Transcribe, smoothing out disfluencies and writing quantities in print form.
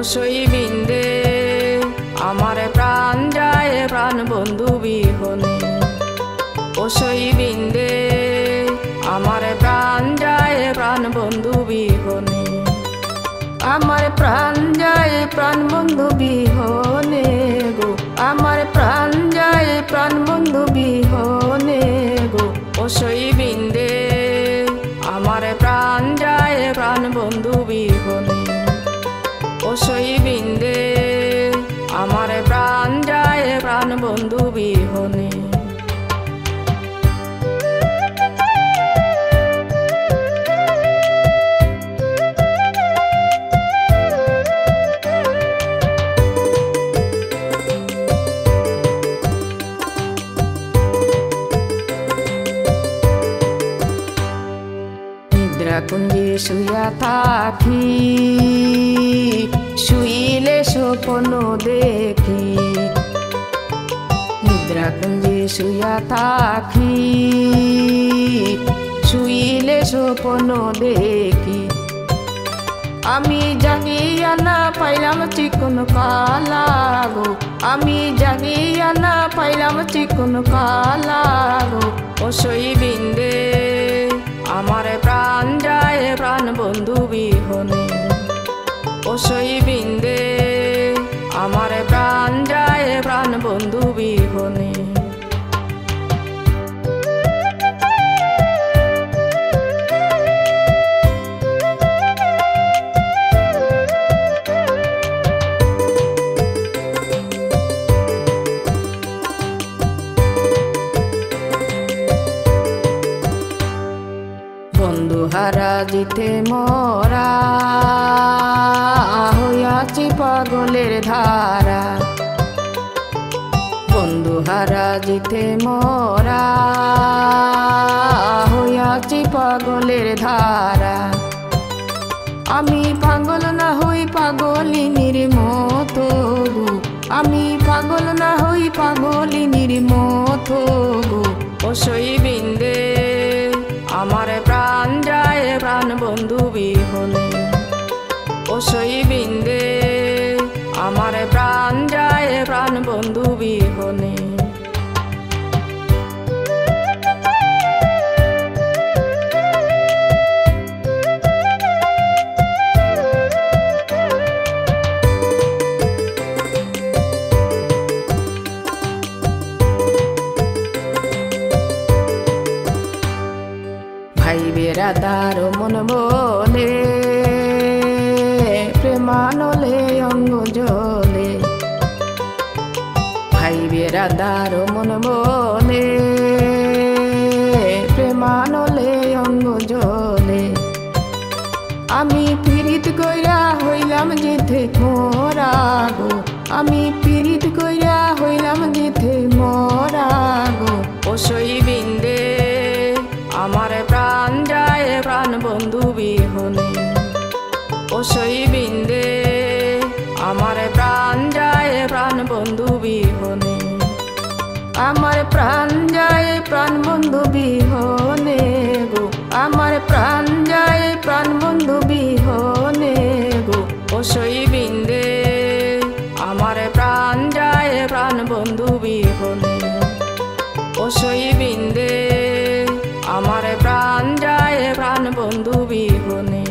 ওসই বিন্দে আমার প্রাণ যায় প্রাণ বন্ধু বিহনে। ওসই বিন্দে আমার প্রাণ যায় প্রাণ বন্ধু বিহনে। আমার প্রাণ যায় প্রাণ বন্ধু বিহনে গো, আমার প্রাণ যায় প্রাণ বন্ধু বিহনে গো। ওসই বিন্দে আমার প্রাণ যায় প্রাণ বন্ধু বিহনে। ওসই বিন্দে আমার প্রাণ যায় প্রাণ বন্ধু বিহনে। নিদ্রাকুঞ্জে শুয়া থাকি, শুইলে স্বপ্ন দেখি। নিদ্রাকুঞ্জে শুয়া থাকি, শুইলে স্বপ্ন দেখি। আমি জাগিয়া না পাইলাম চিকন কালা গো, আমি জাগিয়া না পাইলাম চিকন কালা গো। ওসই বিন্দে আমার প্রাণ যায় প্রাণ বন্ধু বিহনে। ওসই বিন্দে আমার প্রাণ যায় প্রাণ বন্ধু বিহনে। বন্ধু হারা জিতে মরা হইয়াছি পাগলের ধারা। বন্ধু হারা জিতে মরা হইয়াছি পাগলের ধারা। আমি পাগল না হই পাগলিনীর মতো গো, আমি পাগল না হই পাগলিনীর মতো গো। ওসই বিন্দে আমার প্রাণ যায় প্রাণ বন্ধু বিহনে। ওসই বিন্দে আমার প্রাণ যায় প্রাণ বন্ধু বিহনে। ভাই বেড়াদার মন বলে প্রেমানলে অঙ্গ জলে। ভাই বেড়াদার মন বলে প্রেমানলে অঙ্গ জলে। আমি পীড়িত কইরা হইলাম যেতে মরা গো, আমি পীড়িত কইরা হইলাম যেতে মরা গো। ওসই বিন্দে আমার প্রাণ যায় প্রাণ বন্ধু বিহনে। ওসই বিন্দে আমার প্রাণ যায় প্রাণ বন্ধু বিহনে। আমার প্রাণ যায় প্রাণ বন্ধু বিহনে গো, আমার প্রাণ যায় প্রাণ বন্ধু বিহনে গো। ওসই বিন্দে আমার প্রাণ যায় প্রাণ বন্ধু বিহনে। ওসই বিন্দে আমার প্রাণ যায় প্রাণ বন্ধু বিহনে।